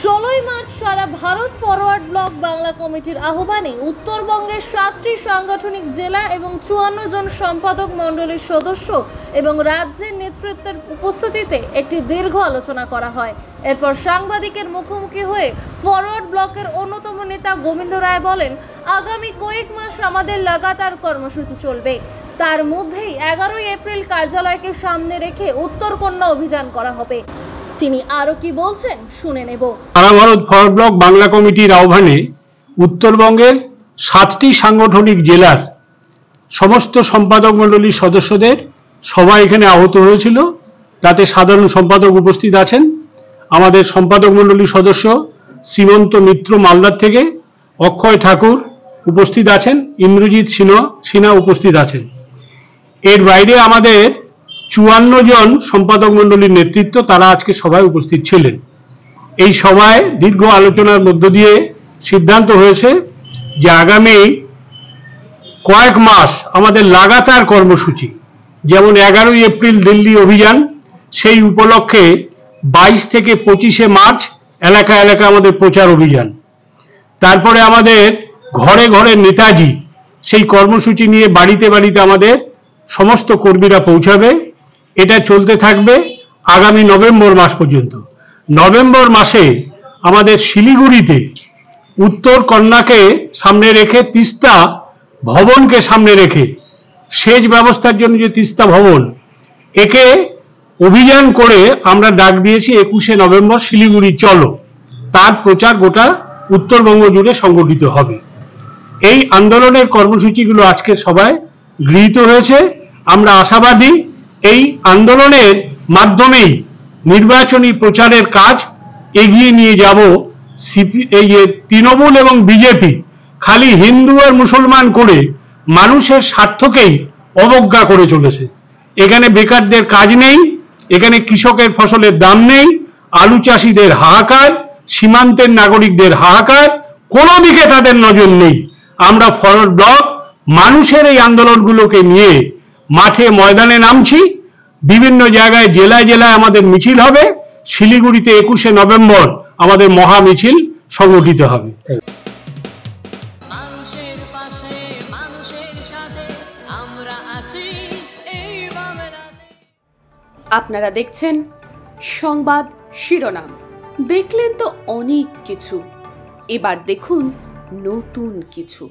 16 March সারা Bharat forward block Bangla কমিটির আহ্বানে উত্তরবঙ্গের 7টি সাংগঠনিক জেলা এবং 54 জন সম্পাদক মণ্ডলীর সদস্য এবং রাজ্যের নেতৃত্বের উপস্থিতিতে একটি দীর্ঘ আলোচনা করা হয়। এরপর সাংবাদিকের মুখোমুখি হয়ে ফরওয়ার্ড ব্লকের অন্যতম নেতা গোবিন্দ রায় বলেন, আগামী কয়েক মাস আমাদের লাগাতার কর্মসূচি চলবে। তার মধ্যেই 11 এপ্রিল কার্যালয়কে সামনে রেখে উত্তরকন্যা অভিযান করা হবে। তিনি আরো কি বলছেন শুনে নেব। সারা ভারত ফরওয়ার্ড ব্লক বাংলা কমিটির আহ্বানে উত্তরবঙ্গের 7টি সাংগঠনিক জেলার সমস্ত সম্পাদক মণ্ডলীর সদস্যদের সভা এখানে আহত হয়েছিল। তাতে সাধারণ সম্পাদক উপস্থিত আছেন, আমাদের সম্পাদক মণ্ডলীর সদস্য শ্রীমন্ত মিত্র মালদার থেকে, অক্ষয় ঠাকুর উপস্থিত আছেন, ইন্দ্রজিৎ সিনহা উপস্থিত আছেন। এর বাইরে আমাদের 54 জন সম্পাদক মণ্ডলীর নেতৃত্ব তারা আজকে সভায় উপস্থিত ছিলেন। এই সভায় দীর্ঘ আলোচনার মধ্য দিয়ে সিদ্ধান্ত হয়েছে যে আগামী কয়েক মাস আমাদের লাগাতার কর্মসূচি, যেমন 11 এপ্রিল দিল্লি অভিযান, সেই উপলক্ষে 22 থেকে 25 মার্চ এলাকা এলাকা আমাদের প্রচার অভিযান। তারপরে আমাদের ঘরে ঘরে নেতাজি, সেই কর্মসূচি নিয়ে বাড়িতে বাড়িতে আমাদের সমস্ত কর্মীরা পৌঁছাবে। এটা চলতে থাকবে আগামী নভেম্বর মাস পর্যন্ত। নভেম্বর মাসে আমাদের শিলিগুড়িতে উত্তরকন্যাকে সামনে রেখে, তিস্তা ভবনকে সামনে রেখে, সেচ ব্যবস্থার জন্য যে তিস্তা ভবন, একে অভিযান করে আমরা ডাক দিয়েছি 21 নভেম্বর শিলিগুড়ি চলো। তার প্রচার গোটা উত্তরবঙ্গ জুড়ে সংগঠিত হবে। এই আন্দোলনের কর্মসূচিগুলো আজকের সভায় গৃহীত হয়েছে। আমরা আশাবাদী এই আন্দোলনের মাধ্যমেই নির্বাচনী প্রচারের কাজ এগিয়ে নিয়ে যাব। এই তৃণমূল এবং বিজেপি খালি হিন্দু আর মুসলমান করে মানুষের স্বার্থকেই অবজ্ঞা করে চলেছে। এখানে বেকারদের কাজ নেই, এখানে কৃষকের ফসলের দাম নেই, আলু চাষিদের হাহাকার, সীমান্তের নাগরিকদের হাহাকার, কোনো দিকে তাদের নজর নেই। আমরা ফরওয়ার্ড ব্লক মানুষের এই আন্দোলনগুলোকে নিয়ে মাঠে ময়দানে নামছি। বিভিন্ন জায়গায় জেলায় জেলায় আমাদের মিছিল হবে। শিলিগুড়িতে 21 নভেম্বর আমাদের মহা মিছিল সংগঠিত হবে। আপনারা দেখছেন সংবাদ শিরোনাম। দেখলেন তো অনেক কিছু, এবার দেখুন নতুন কিছু।